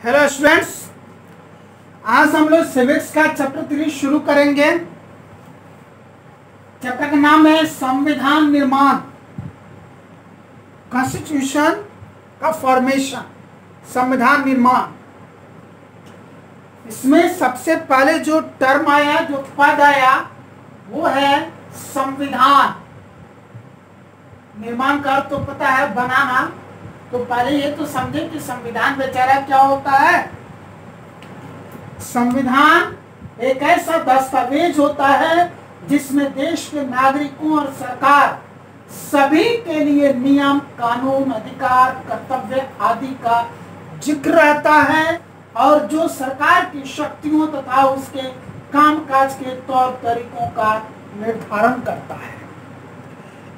Hello students, आज हम लोग सिविक्स का चैप्टर 3 शुरू करेंगे। चैप्टर का नाम है संविधान निर्माण, कॉन्स्टिट्यूशन का फॉर्मेशन, संविधान निर्माण। इसमें सबसे पहले जो टर्म आया, जो पद आया, वो है संविधान। निर्माण का अर्थ तो पता है, बनाना। तो पहले ये तो समझे कि संविधान बेचारा क्या होता है। संविधान एक ऐसा दस्तावेज होता है जिसमें देश के नागरिकों और सरकार सभी के लिए नियम, कानून, अधिकार, कर्तव्य आदि का जिक्र रहता है और जो सरकार की शक्तियों तथा उसके कामकाज के तौर तरीकों का निर्धारण करता है।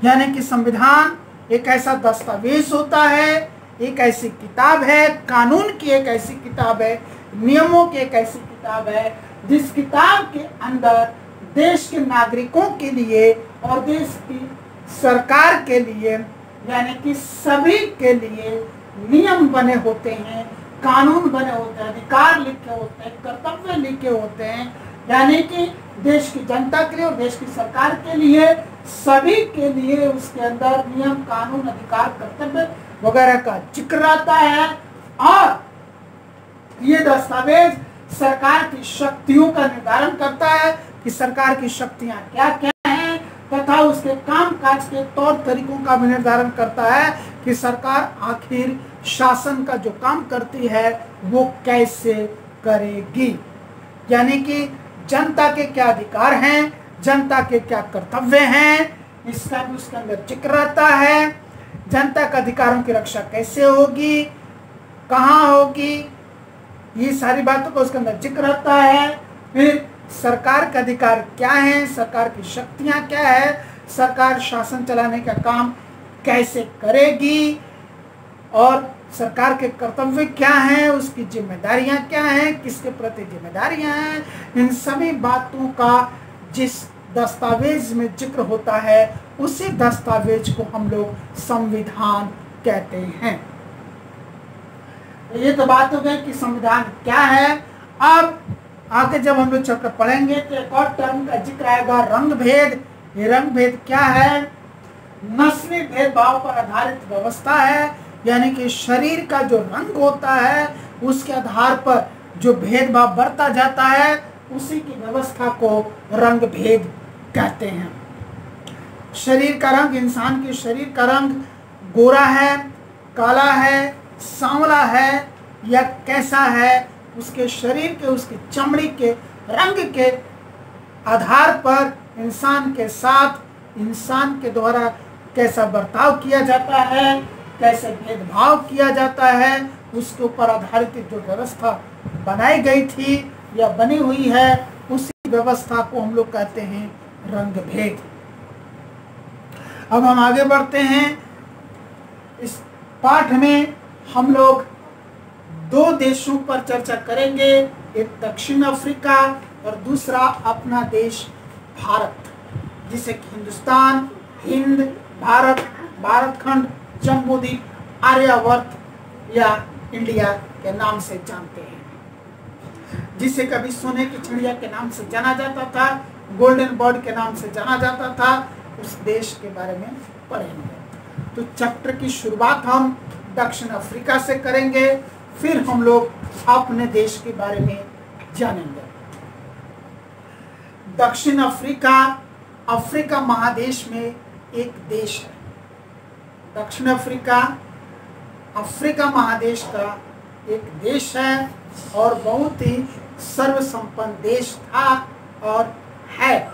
यानी कि संविधान एक ऐसा दस्तावेज होता है, एक ऐसी किताब है, कानून की एक ऐसी किताब है, नियमों की एक ऐसी किताब है जिस किताब के अंदर देश के नागरिकों के लिए और देश की सरकार के लिए, यानी कि सभी के लिए नियम बने होते हैं, कानून बने होते हैं, अधिकार लिखे होते हैं, कर्तव्य लिखे होते हैं। यानी कि देश की जनता के लिए और देश की सरकार के लिए, सभी के लिए उसके अंदर नियम, कानून, अधिकार, कर्तव्य वगैरह का जिक्र रहता है। और ये दस्तावेज सरकार की शक्तियों का निर्धारण करता है कि सरकार की शक्तियां क्या क्या हैं तथा उसके कामकाज के तौर तरीकों का भी निर्धारण करता है कि सरकार आखिर शासन का जो काम करती है वो कैसे करेगी। यानी कि जनता के क्या अधिकार हैं, जनता के क्या कर्तव्य हैं, इसका भी उसके अंदर जिक्र रहता है। जनता के अधिकारों की रक्षा कैसे होगी, कहाँ होगी, ये सारी बातों का उसके अंदर जिक्र रहता है। फिर सरकार के अधिकार क्या है, सरकार की शक्तियाँ क्या है, सरकार शासन चलाने का काम कैसे करेगी और सरकार के कर्तव्य क्या हैं, उसकी जिम्मेदारियां क्या हैं, किसके प्रति जिम्मेदारियां हैं, इन सभी बातों का जिस दस्तावेज में जिक्र होता है उसी दस्तावेज को हम लोग संविधान कहते हैं। ये तो बात हो गई कि संविधान क्या है। अब आगे जब हम लोग चैप्टर पढ़ेंगे तो एक और टर्म का जिक्र आएगा, रंग भेद। ये रंग भेद क्या है? नस्ली भेदभाव पर आधारित व्यवस्था है। यानी कि शरीर का जो रंग होता है उसके आधार पर जो भेदभाव बढ़ता जाता है उसी की व्यवस्था को रंग भेद कहते हैं। शरीर का रंग, इंसान के शरीर का रंग गोरा है, काला है, सांवला है या कैसा है, उसके शरीर के, उसकी चमड़ी के रंग के आधार पर इंसान के साथ इंसान के द्वारा कैसा बर्ताव किया जाता है, कैसे भेदभाव किया जाता है, उसके ऊपर आधारित जो व्यवस्था बनाई गई थी या बनी हुई है उसी व्यवस्था को हम लोग कहते हैं रंग भेद। अब हम आगे बढ़ते हैं। इस पाठ में हम लोग दो देशों पर चर्चा करेंगे, एक दक्षिण अफ्रीका और दूसरा अपना देश भारत, जिसे हिंदुस्तान, हिंद, भारत, भारतखंड, जम्बूद्वीप, आर्यावर्त या इंडिया के नाम से जानते हैं, जिसे कभी सोने की चिड़िया के नाम से जाना जाता था, गोल्डन बर्ड के नाम से जाना जाता था। उस देश के बारे में पढ़ेंगे। तो चैप्टर की शुरुआत हम दक्षिण अफ्रीका से करेंगे, फिर हम लोग अपने देश के बारे में जानेंगे। दक्षिण अफ्रीका अफ्रीका महादेश में एक देश है। दक्षिण अफ्रीका अफ्रीका महादेश का एक देश है और बहुत ही सर्वसंपन्न देश था और है।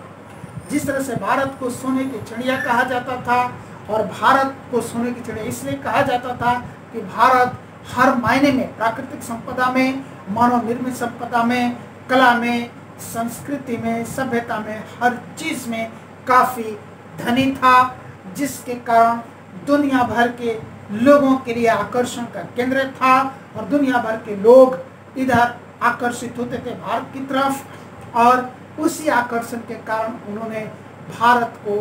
जिस तरह से भारत को सोने की चिड़िया कहा जाता था, और भारत को सोने की चिड़िया इसलिए कहा जाता था कि भारत हर मायने में प्राकृतिक संपदा में, मानव निर्मित संपदा में, कला में, संस्कृति में, सभ्यता में, हर चीज में काफी धनी था, जिसके कारण दुनिया भर के लोगों के लिए आकर्षण का केंद्र था और दुनिया भर के लोग इधर आकर्षित होते थे भारत की तरफ। और उसी आकर्षण के कारण उन्होंने भारत को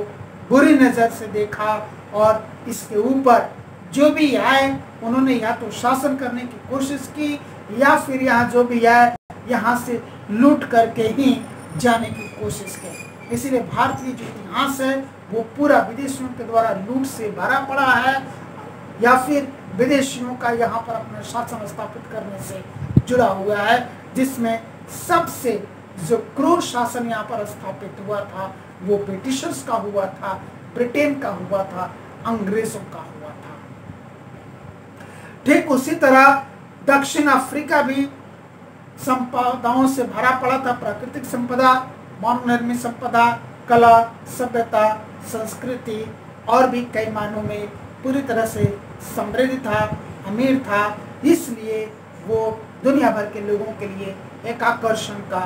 बुरी नज़र से देखा और इसके ऊपर जो भी आए उन्होंने या तो शासन करने की कोशिश की या फिर यहाँ जो भी आए यहाँ से लूट करके ही जाने की कोशिश की। इसीलिए भारतीय जो इतिहास है वो पूरा विदेशियों के द्वारा लूट से भरा पड़ा है या फिर विदेशियों का यहाँ पर अपना शासन स्थापित करने से जुड़ा हुआ है, जिसमें सबसे जो क्रूर शासन यहाँ पर स्थापित हुआ था वो ब्रिटिशर्स का हुआ था, ब्रिटेन का हुआ था, अंग्रेजों का हुआ था। ठीक उसी तरह दक्षिण अफ्रीका भी संपदाओं से भरा पड़ा था, प्राकृतिक संपदा, मानव निर्मित संपदा, कला, सभ्यता, संस्कृति और भी कई मानों में पूरी तरह से समृद्ध था, अमीर था। इसलिए वो दुनिया भर के लोगों के लिए एक आकर्षण का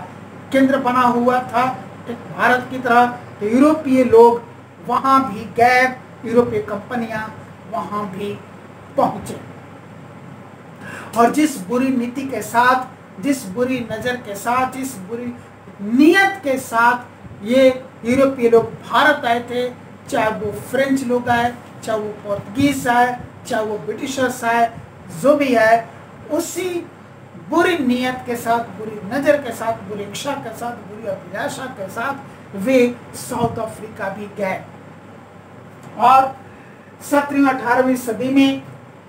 केंद्र बना हुआ था। ठीक भारत की तरह तो यूरोपीय लोग वहाँ भी गए, यूरोपीय कंपनियां वहाँ भी पहुंचे और जिस बुरी नीति के साथ, जिस बुरी नज़र के साथ, जिस बुरी नियत के साथ ये यूरोपीय लोग भारत आए थे, चाहे वो फ्रेंच लोग आए, चाहे वो पोर्तुगीज आए, चाहे वो ब्रिटिशर्स आए, जो भी है, उसी बुरी नियत के साथ, बुरी नज़र के साथ, बुरी इच्छा के साथ, बुरी अभिलाषा के साथ वे साउथ अफ्रीका भी गए। और 17वीं-18वीं सदी में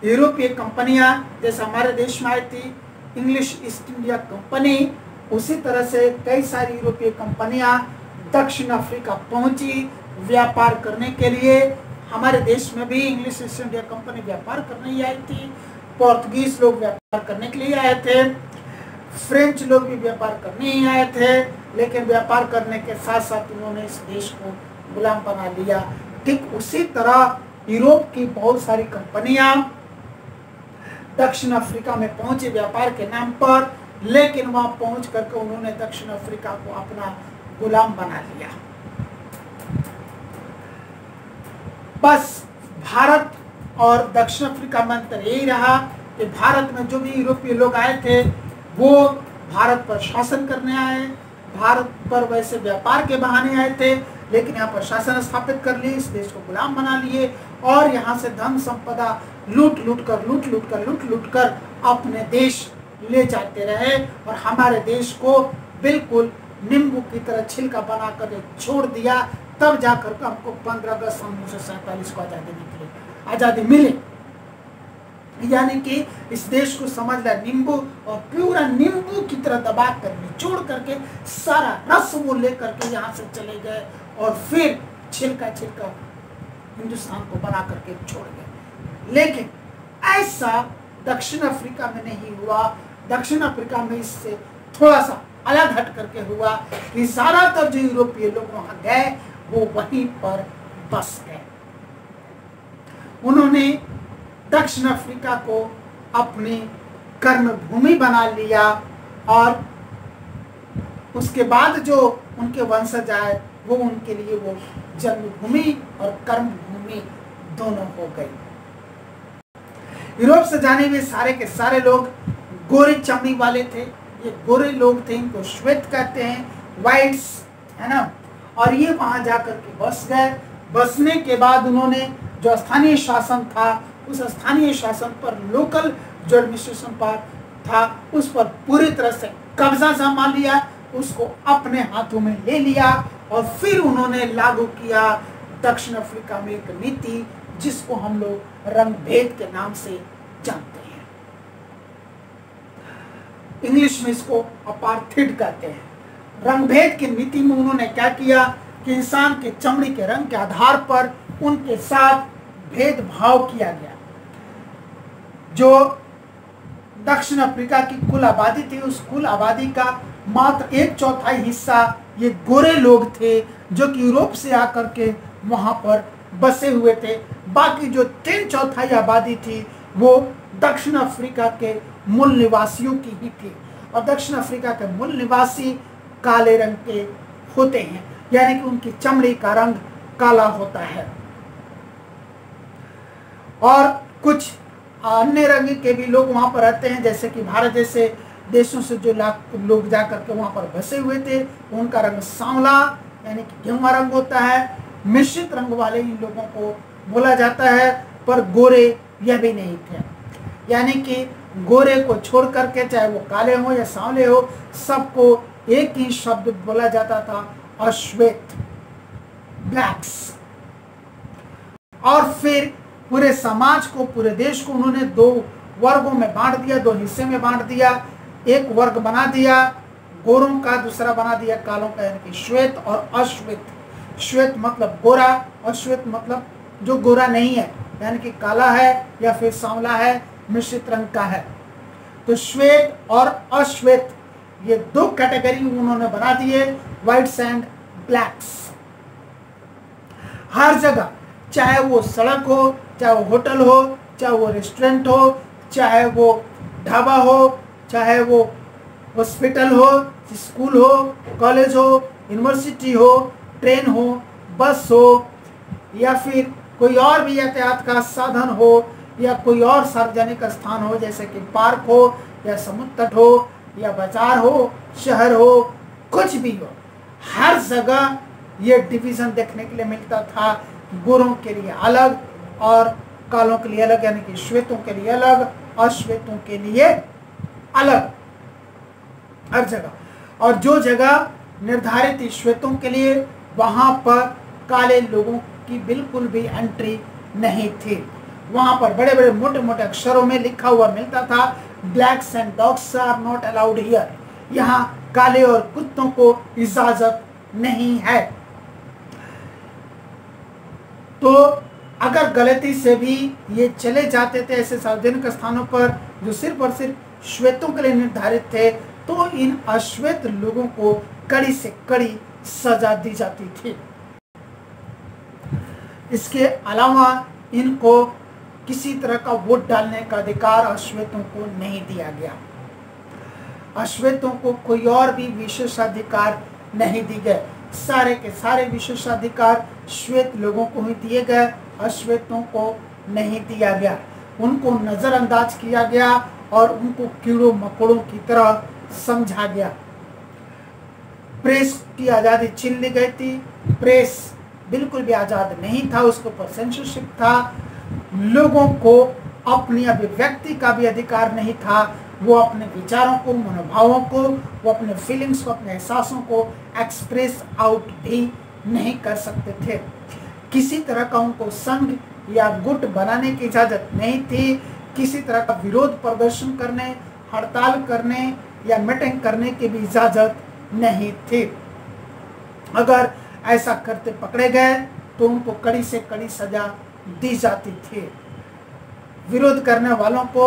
यूरोपीय कंपनियां जैसे हमारे देश में आई थी, इंग्लिश ईस्ट इंडिया कंपनी, उसी तरह से कई सारी यूरोपीय कंपनियां दक्षिण अफ्रीका पहुंची व्यापार करने के लिए। हमारे देश में भी इंग्लिश ईस्ट इंडिया कंपनी व्यापार करने ही आई थी, पोर्तुगीज लोग व्यापार करने के लिए आए थे, फ्रेंच लोग भी व्यापार करने ही आए थे, लेकिन व्यापार करने के साथ साथ उन्होंने इस देश को गुलाम बना लिया। ठीक उसी तरह यूरोप की बहुत सारी कंपनियां दक्षिण अफ्रीका में पहुंचे व्यापार के नाम पर, लेकिन वहां पहुंच करके उन्होंने दक्षिण अफ्रीका को अपना गुलाम बना लिया। बस भारत और दक्षिण अफ्रीका में अंतर यही रहा कि भारत में जो भी यूरोपीय लोग आए थे वो भारत पर शासन करने आए, भारत पर वैसे व्यापार के बहाने आए थे, लेकिन यहाँ पर शासन स्थापित कर लिए, इस देश को गुलाम बना लिए और यहाँ से धन संपदा लूट लूट कर अपने देश ले जाते रहे और हमारे देश को बिल्कुल नींबू की तरह छिलका बना कर छोड़ दिया। तब जाकर के हमको 15 अगस्त 1947 को आज़ादी मिली। यानी कि इस देश को समझ लिया नींबू, और पूरा नींबू की तरह दबा कर निचोड़ करके सारा रस वो लेकर के यहाँ से चले गए और फिर छिलका हिंदुस्तान को बना करके छोड़ गए। लेकिन ऐसा दक्षिण अफ्रीका में नहीं हुआ। दक्षिण अफ्रीका में इससे थोड़ा सा अलग हट करके हुआ कि ज्यादातर जो यूरोपीय लोग वहां गए वो वहीं पर बस गए। उन्होंने दक्षिण अफ्रीका को अपनी कर्मभूमि बना लिया और उसके बाद जो उनके वंशज आए वो उनके लिए वो जन्मभूमि और कर्मभूमि दोनों हो गई। यूरोप से जाने हुए सारे के सारे लोग गोरी चमड़ी वाले थे। ये गोरे लोग थे, इनको श्वेत कहते हैं, व्हाइट्स, है ना। और ये वहां जाकर के बस गए। बसने के बाद उन्होंने जो स्थानीय शासन था उस स्थानीय शासन पर, लोकल जो एडमिनिस्ट्रेशन पर था उस पर पूरी तरह से कब्जा जमा लिया, उसको अपने हाथों में ले लिया और फिर उन्होंने लागू किया दक्षिण अफ्रीका में एक नीति जिसको हम लोग रंग भेद के नाम से जानते हैं। इंग्लिश में इसको अपार्थाइड कहते हैं। रंग भेद की नीति में उन्होंने क्या किया कि इंसान के चमड़ी के रंग के आधार पर उनके साथ भेदभाव किया गया। जो दक्षिण अफ्रीका की कुल आबादी थी उस कुल आबादी का मात्र 1/4 हिस्सा ये गोरे लोग थे जो कि यूरोप से आकर के वहां पर बसे हुए थे। बाकी जो 3/4 आबादी थी वो दक्षिण अफ्रीका के मूल निवासियों की ही थी। और दक्षिण अफ्रीका के मूल निवासी काले रंग के होते हैं, यानी कि उनकी चमड़ी का रंग काला होता है। और कुछ अन्य रंग के भी लोग वहां पर रहते हैं, जैसे कि भारत जैसे देशों से जो लोग जाकर के वहां पर बसे हुए थे उनका रंग सांवला यानी कि गेहुआ रंग होता है। मिश्रित रंग वाले इन लोगों को बोला जाता है, पर गोरे यह भी नहीं थे। यानी कि गोरे को छोड़ करके, चाहे वो काले हो या सांवले हो, सबको एक ही शब्द बोला जाता था, अश्वेत, ब्लैक्स। और फिर पूरे समाज को, पूरे देश को उन्होंने दो वर्गों में बांट दिया, दो हिस्से में बांट दिया। एक वर्ग बना दिया गोरों का, दूसरा बना दिया कालों का, यानी कि श्वेत और अश्वेत। श्वेत मतलब गोरा, अश्वेत मतलब जो गोरा नहीं है, यानी कि काला है या फिर सांवला है, मिश्रित रंग का है। तो श्वेत और अश्वेत ये दो कैटेगरी उन्होंने बना दिए, व्हाइट्स एंड ब्लैक्स। हर जगह, चाहे वो सड़क हो, चाहे वो होटल हो, चाहे वो रेस्टोरेंट हो, चाहे वो ढाबा हो, चाहे वो हॉस्पिटल हो, स्कूल हो, कॉलेज हो, यूनिवर्सिटी हो, ट्रेन हो, बस हो, या फिर कोई और भी यातायात का साधन हो, या कोई और सार्वजनिक स्थान हो, जैसे कि पार्क हो या समुद्र तट हो या बाजार हो, शहर हो, कुछ भी हो, हर जगह ये डिवीजन देखने के लिए मिलता था। गोरों के लिए अलग और कालों के लिए अलग, यानी कि श्वेतों के लिए अलग, अश्वेतों के लिए अलग, हर जगह। और जो जगह निर्धारित थी श्वेतों के लिए, वहां पर काले लोगों की बिल्कुल भी एंट्री नहीं थी। वहां पर बड़े बड़े मोटे मोटे अक्षरों में लिखा हुआ मिलता था, blacks and dogs are not allowed here. यहाँ काले और कुत्तों को इजाजत नहीं है। तो अगर गलती से भी ये चले जाते थे ऐसे सार्वजनिक स्थानों पर जो सिर्फ और सिर्फ श्वेतों के लिए निर्धारित थे, तो इन अश्वेत लोगों को कड़ी से कड़ी सजा दी जाती थी। इसके अलावा इनको किसी तरह का वोट डालने का अधिकार अश्वेतों को नहीं दिया गया। अश्वेतों को कोई और भी विशेषाधिकार नहीं दिए गए। सारे के सारे विशेषाधिकार श्वेत लोगों को ही दिए गए, अश्वेतों को नहीं दिया गया। उनको नजरअंदाज किया गया और उनको कीड़ों मकोड़ों की तरह समझा गया। प्रेस की आज़ादी छीन ली गई थी। प्रेस बिल्कुल भी आज़ाद नहीं था, उसके ऊपर सेंसरशिप था। लोगों को अपनी अभिव्यक्ति का भी अधिकार नहीं था। वो अपने विचारों को, मनोभावों को, वो अपने फीलिंग्स को, अपने एहसासों को एक्सप्रेस आउट भी नहीं कर सकते थे। किसी तरह का उनको संघ या गुट बनाने की इजाज़त नहीं थी। किसी तरह का विरोध प्रदर्शन करने, हड़ताल करने या मीटिंग करने की भी इजाज़त नहीं थी। अगर ऐसा करते पकड़े गए तो उनको कड़ी से कड़ी सजा दी जाती थी। विरोध करने वालों को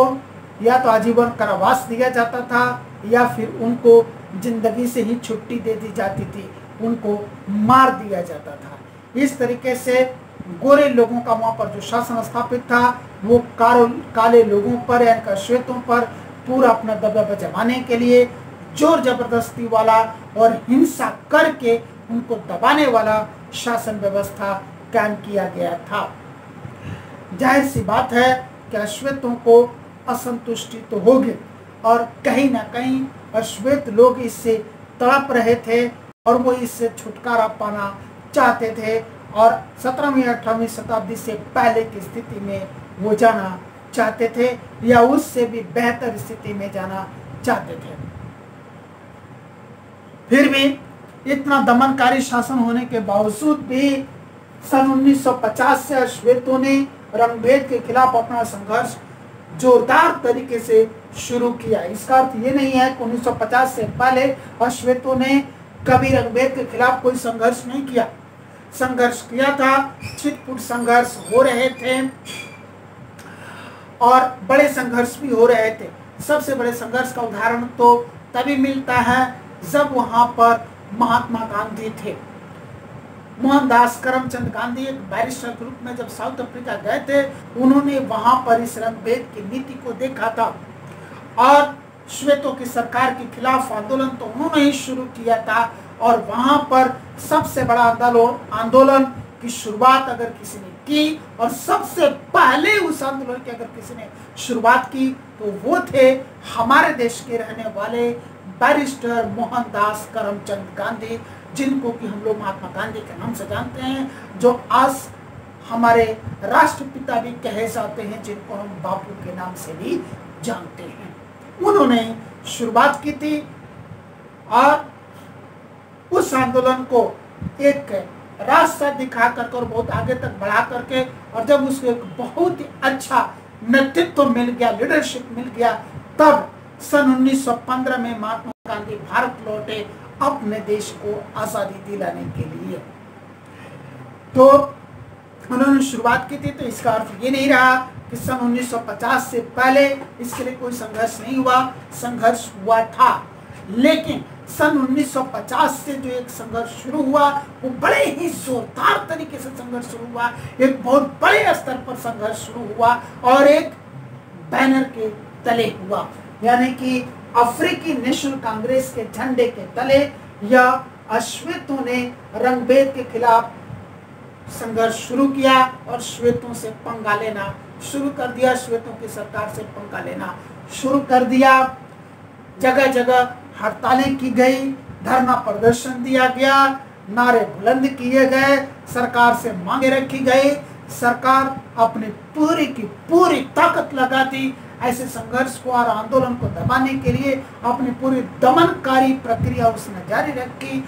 या तो आजीवन कारावास दिया जाता था या फिर उनको जिंदगी से ही छुट्टी दे दी जाती थी, उनको मार दिया जाता था। इस तरीके से गोरे लोगों का वहाँ पर जो शासन स्थापित था वो काले लोगों पर यानी श्वेतों पर पूरा अपना दबदबा जमाने के लिए जोर जबरदस्ती वाला और हिंसा करके उनको दबाने वाला शासन व्यवस्था कायम किया गया था। जाहिर सी बात है कि अश्वेतों को असंतुष्टि तो होगी और कहीं ना कहीं अश्वेत लोग इससे तड़प रहे थे और वो इससे छुटकारा पाना चाहते थे और 17वीं 18वीं शताब्दी से पहले की स्थिति में वो जाना चाहते थे या उससे भी बेहतर स्थिति में जाना चाहते थे। फिर भी इतना दमनकारी शासन होने के बावजूद भी सन 1950 से अश्वेतों ने रंगभेद के खिलाफ अपना संघर्ष जोरदार तरीके से शुरू किया। इसका अर्थ ये नहीं है कि 1950 से पहले अश्वेतों ने कभी रंगभेद के खिलाफ कोई संघर्ष नहीं किया। संघर्ष किया था, छिटपुट संघर्ष हो रहे थे और बड़े संघर्ष भी हो रहे थे। सबसे बड़े संघर्ष का उदाहरण तो तभी मिलता है जब वहां पर महात्मा गांधी थे। मोहनदास करमचंद गांधी एक बैरिस्टर के रूप में जब साउथ अफ्रीका गए थे, उन्होंने वहां पर इस रंगभेद की नीति को देखा था और श्वेतों की सरकार के खिलाफ आंदोलन तो उन्होंने ही शुरू किया था। और वहां पर सबसे बड़ा आंदोलन की शुरुआत अगर किसी ने की और सबसे पहले उस आंदोलन की अगर किसी ने शुरुआत की तो वो थे हमारे देश के रहने वाले बैरिस्टर मोहनदास करमचंद गांधी, जिनको कि हम लोग महात्मा गांधी के नाम से जानते हैं, जो आज हमारे राष्ट्रपिता भी कहे जाते हैं, जिनको हम बापू के नाम से भी जानते हैं। उन्होंने शुरुआत की थी और उस आंदोलन को एक रास्ता दिखा करके और बहुत आगे तक बढ़ा करके, और जब उसको एक बहुत ही अच्छा नेतृत्व मिल गया, लीडरशिप मिल गया, तब सन 1915 में महात्मा गांधी भारत लौटे अपने देश को आजादी दिलाने के लिए। तो उन्होंने शुरुआत की थी, तो इसका अर्थ ये नहीं रहा कि सन 1950 से पहले इसके लिए कोई संघर्ष नहीं हुआ, संघर्ष हुआ था। लेकिन सन 1950 से जो एक संघर्ष शुरू हुआ, वो बड़े ही जोरदार तरीके से संघर्ष शुरू हुआ, एक बहुत बड़े स्तर पर संघर्ष शुरू हुआ और एक बैनर के तले हुआ, यानी कि अफ्रीकी नेशनल कांग्रेस के झंडे के तले या अश्वेतों ने रंगभेद के खिलाफ संघर्ष शुरू किया और श्वेतों से पंगा लेना शुरू कर दिया, श्वेतों की सरकार से पंगा लेना शुरू कर दिया। जगह जगह हड़तालें की गई, धरना प्रदर्शन दिया गया, नारे बुलंद किए गए, सरकार से मांगे रखी गई, सरकार अपनी पूरी की पूरी ताकत लगाती ऐसे संघर्ष को और आंदोलन को दबाने के लिए, अपनी पूरी दमनकारी प्रक्रिया उसने जारी रखी।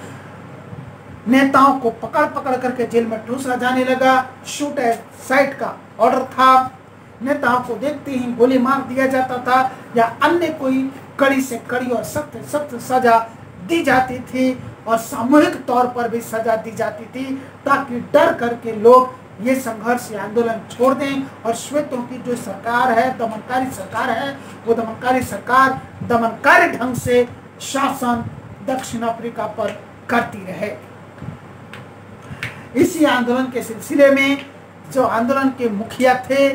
नेताओं को पकड़ पकड़ करके जेल में ठूसा जाने लगा, शूट एट साइट का ऑर्डर था, नेताओं को देखते ही गोली मार दिया जाता था या अन्य कोई कड़ी से कड़ी और सख्त सख्त सजा दी जाती थी और सामूहिक तौर पर भी सजा दी जाती थी, ताकि डर करके लोग ये संघर्ष या आंदोलन छोड़ दें और श्वेतों की जो सरकार है, दमनकारी सरकार है, वो दमनकारी सरकार दमनकारी ढंग से शासन दक्षिण अफ्रीका पर करती रहे। इसी आंदोलन के सिलसिले में जो आंदोलन के मुखिया थे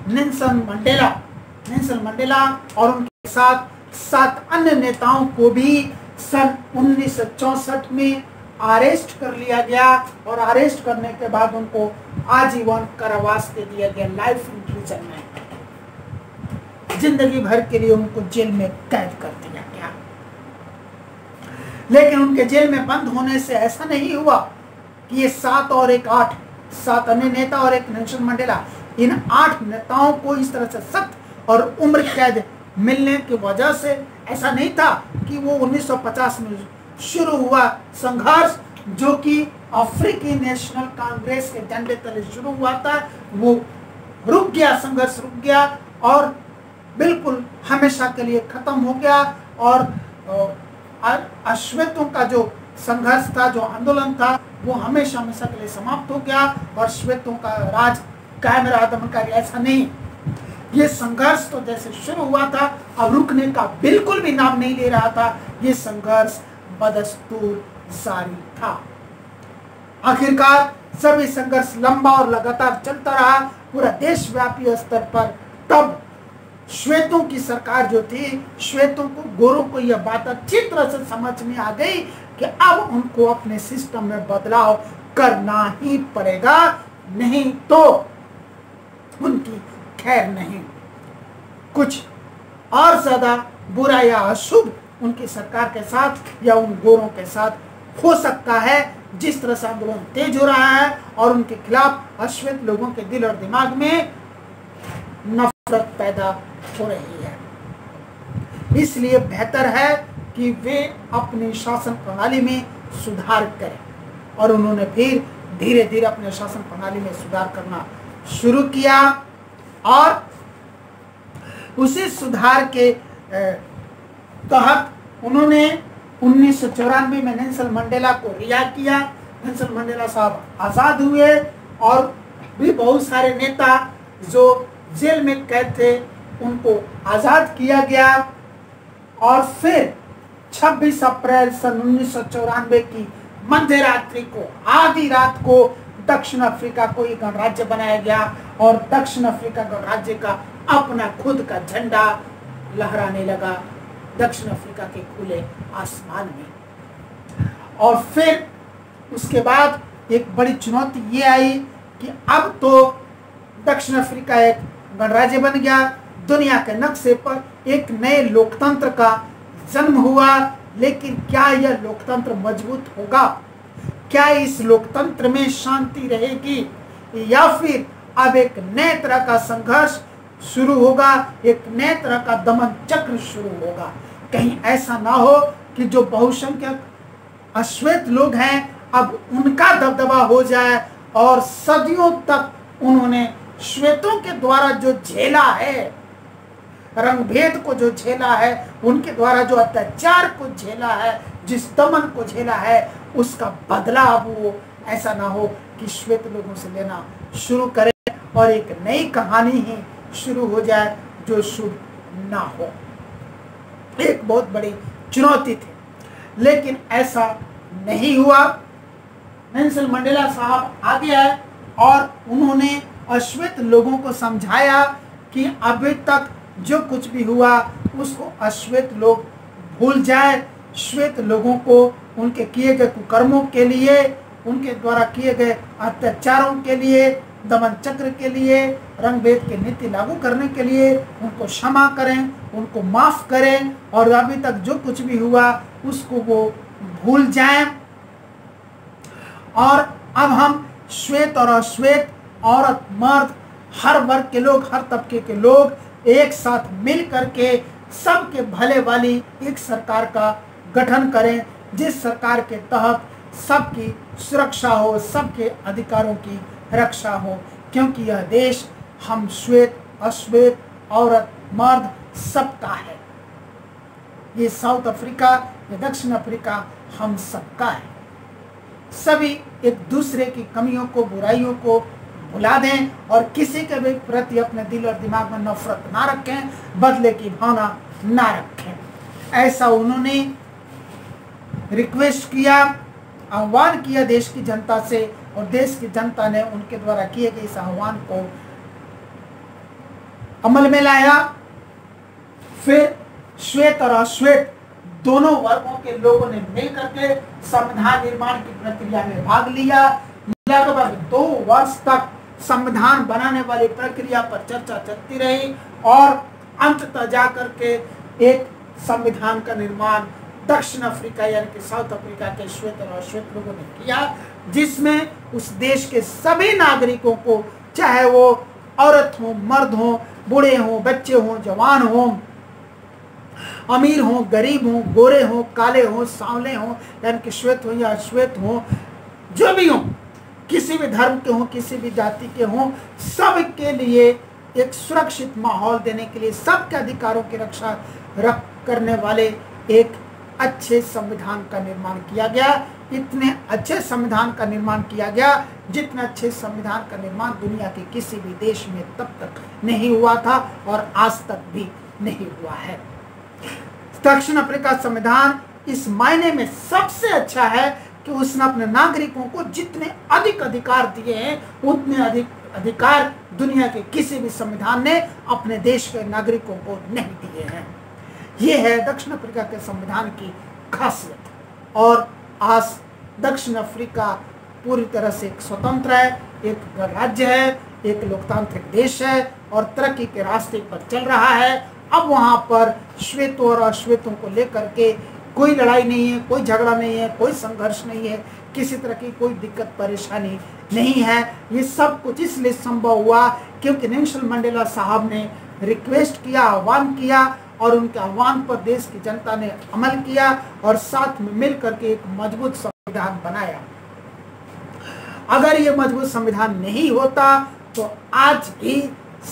नेल्सन मंडेला और उनके साथ 7 अन्य नेताओं को भी सन 1964 में अरेस्ट कर लिया गया और अरेस्ट करने के बाद उनको आजीवन कारावास दे दिया गया, लाइफ इंप्रिजन में, जिंदगी भर के लिए उनको जेल में कैद कर दिया गया। लेकिन उनके जेल में बंद होने से ऐसा नहीं हुआ कि ये 7 और एक 8, 7 अन्य नेता और एक नेल्सन मंडेला, इन 8 नेताओं को इस तरह से सख्त और उम्र कैद मिलने की वजह से ऐसा नहीं था कि वो 1950 में शुरू हुआ संघर्ष, जो कि अफ्रीकी नेशनल कांग्रेस के झंडे तले शुरू हुआ था, वो रुक गया, संघर्ष रुक गया और बिल्कुल हमेशा के लिए खत्म हो गया। और अश्वेतों का जो संघर्ष था, जो आंदोलन था, वो हमेशा हमेशा के लिए समाप्त हो गया और श्वेतों का राज कायम रहा, दमनकारी। ऐसा नहीं, ये संघर्ष तो जैसे शुरू हुआ था अब रुकने का बिल्कुल भी नाम नहीं ले रहा था, ये संघर्ष बदस्तूर जारी था। आखिरकार सभी संघर्ष लंबा और लगातार चलता रहा पूरा देशव्यापी स्तर पर। तब श्वेतों की सरकार जो थी, श्वेतों को, गोरों को यह बात अच्छी तरह से समझ में आ गई कि अब उनको अपने सिस्टम में बदलाव करना ही पड़ेगा, नहीं तो उनकी खैर नहीं। कुछ और ज्यादा बुरा या अशुभ उनकी सरकार के साथ या उन गोरों के साथ हो सकता है। जिस तरह से आंदोलन तेज हो रहा है और उनके खिलाफ अश्वेत लोगों के दिल और दिमाग में नफरत पैदा हो रही है, इसलिए बेहतर है कि वे अपनी शासन प्रणाली में सुधार करें। और उन्होंने फिर धीरे धीरे अपने शासन प्रणाली में सुधार करना शुरू किया और उसी सुधार के तहत उन्होंने 1994 में नेल्सन मंडेला को रिहा किया। नेल्सन मंडेला साहब आज़ाद हुए और भी बहुत सारे नेता जो जेल में कैद थे उनको आज़ाद किया गया। और फिर 26 अप्रैल सन 1994 की मध्य रात्रि को, आधी रात को दक्षिण अफ्रीका को एक गणराज्य बनाया गया और दक्षिण अफ्रीका गणराज्य का अपना खुद का झंडा लहराने लगा दक्षिण अफ्रीका के खुले आसमान में। और फिर उसके बाद एक बड़ी चुनौती ये आई कि अब तो दक्षिण अफ्रीका एक गणराज्य बन गया, दुनिया के नक्शे पर एक नए लोकतंत्र का जन्म हुआ। लेकिन क्या यह लोकतंत्र मजबूत होगा? क्या इस लोकतंत्र में शांति रहेगी? या फिर अब एक नए तरह का संघर्ष शुरू होगा, एक नए तरह का दमन चक्र शुरू होगा। कहीं ऐसा ना हो कि जो बहुसंख्यक अश्वेत लोग हैं अब उनका दबदबा हो जाए और सदियों तक उन्होंने श्वेतों के द्वारा जो झेला है, रंगभेद को जो झेला है, उनके द्वारा जो अत्याचार को झेला है, जिस दमन को झेला है, उसका बदला अब वो ऐसा ना हो कि श्वेत लोगों से लेना शुरू करें और एक नई कहानी ही शुरू हो जाए जो शुभ ना हो। एक बहुत बड़ी चुनौती थी, लेकिन ऐसा नहीं हुआ। नेल्सन मंडेला साहब आगे आए और उन्होंने अश्वेत लोगों को समझाया कि अभी तक जो कुछ भी हुआ उसको अश्वेत लोग भूल जाए। श्वेत लोगों को उनके किए गए कुकर्मों के लिए, उनके द्वारा किए गए अत्याचारों के लिए, दमन चक्र के लिए, रंगभेद की नीति लागू करने के लिए उनको क्षमा करें, उनको माफ करें और अभी तक जो कुछ भी हुआ उसको वो भूल जाएं। और अब हम श्वेत और अश्वेत, औरत मर्द, हर वर्ग के लोग, हर तबके के लोग एक साथ मिल करके सबके भले वाली एक सरकार का गठन करें, जिस सरकार के तहत सबकी सुरक्षा हो, सबके अधिकारों की रक्षा हो, क्योंकि यह देश हम श्वेत, अश्वेत, औरत, मर्द सबका है। ये साउथ अफ्रीका, ये दक्षिण अफ्रीका हम सबका है। सभी एक दूसरे की कमियों को, बुराइयों को भुला दें और किसी के भी प्रति अपने दिल और दिमाग में नफरत ना रखें, बदले की भावना ना रखें। ऐसा उन्होंने रिक्वेस्ट किया, आह्वान किया देश की जनता से, और देश की जनता ने उनके द्वारा किए गए इस आह्वान को अमल में लाया। फिर श्वेत और अश्वेत दोनों वर्गों के लोगों ने मिलकर के संविधान निर्माण की प्रक्रिया में भाग लिया। लगभग 2 वर्ष तक संविधान बनाने वाली प्रक्रिया पर चर्चा चलती रही और अंततः जाकर के एक संविधान का निर्माण दक्षिण अफ्रीका यानी कि साउथ अफ्रीका के श्वेत और अश्वेत लोगों ने किया, जिसमें उस देश के सभी नागरिकों को, चाहे वो औरत हो, मर्द हो, बूढ़े हो, बच्चे हो, जवान हो, अमीर हो, गरीब हो, गोरे हो, काले हो, सांवले हो, यानी कि श्वेत हो या अश्वेत हो, जो भी हो, किसी भी धर्म के हो, किसी भी जाति के हो, सबके लिए एक सुरक्षित माहौल देने के लिए, सबके अधिकारों की रक्षा करने वाले एक अच्छे संविधान का निर्माण किया गया। इतने अच्छे संविधान का निर्माण किया गया जितने अच्छे संविधान का निर्माण दुनिया के किसी भी देश में तब तक नहीं हुआ था और आज तक भी नहीं हुआ है। दक्षिण अफ्रीका संविधान इस मायने में सबसे अच्छा है कि उसने अपने नागरिकों को जितने अधिक अधिकार दिए हैं उतने अधिक अधिकार दुनिया के किसी भी संविधान ने अपने देश के नागरिकों को नहीं दिए हैं। ये है दक्षिण अफ्रीका के संविधान की खासियत। और आज दक्षिण अफ्रीका पूरी तरह से एक स्वतंत्र है, एक राज्य है, एक लोकतांत्रिक देश है और तरक्की के रास्ते पर चल रहा है। अब वहाँ पर श्वेतों और अश्वेतों को लेकर के कोई लड़ाई नहीं है, कोई झगड़ा नहीं है, कोई संघर्ष नहीं है, किसी तरह की कोई दिक्कत परेशानी नहीं है। ये सब कुछ इसलिए संभव हुआ क्योंकि नेल्सन मंडेला साहब ने रिक्वेस्ट किया, आह्वान किया और उनके आह्वान पर देश की जनता ने अमल किया और साथ में मिल करके एक मजबूत संविधान बनाया। अगर ये मजबूत संविधान नहीं होता तो आज भी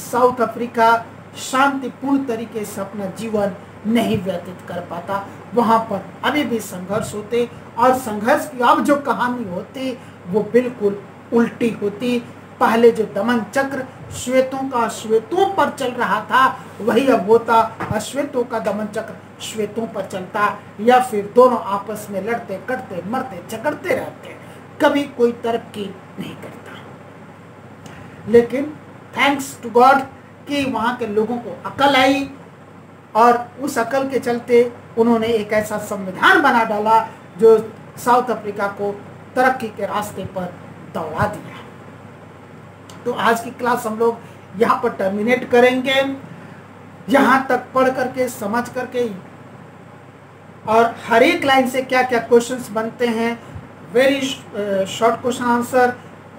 साउथ अफ्रीका शांतिपूर्ण तरीके से अपना जीवन नहीं व्यतीत कर पाता। वहां पर अभी भी संघर्ष होते और संघर्ष की अब जो कहानी होती वो बिल्कुल उल्टी होती। पहले जो दमन चक्र श्वेतों का श्वेतों पर चल रहा था वही अब होता अश्वेतों का दमन चक्र श्वेतों पर चलता, या फिर दोनों आपस में लड़ते कटते मरते झगड़ते रहते, कभी कोई तरक्की नहीं करता। लेकिन थैंक्स टू गॉड कि वहाँ के लोगों को अकल आई और उस अकल के चलते उन्होंने एक ऐसा संविधान बना डाला जो साउथ अफ्रीका को तरक्की के रास्ते पर दौड़ा दिया। तो आज की क्लास हम लोग यहाँ पर टर्मिनेट करेंगे। यहाँ तक पढ़ करके समझ करके और हर एक लाइन से क्या क्या क्वेश्चंस बनते हैं, very short question answer,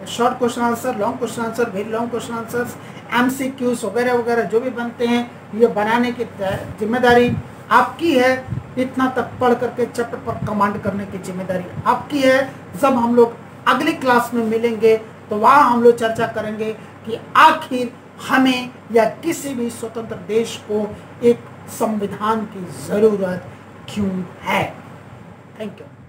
short question answer, long question answer, very long question answers, MCQs वगैरह वगैरह जो भी बनते हैं, ये बनाने की जिम्मेदारी आपकी है। इतना तक पढ़ करके चैप्टर पर कमांड करने की जिम्मेदारी आपकी है। जब हम लोग अगली क्लास में मिलेंगे तो वहाँ हम लोग चर्चा करेंगे कि आखिर हमें या किसी भी स्वतंत्र देश को एक संविधान की ज़रूरत क्यों है। Thank you.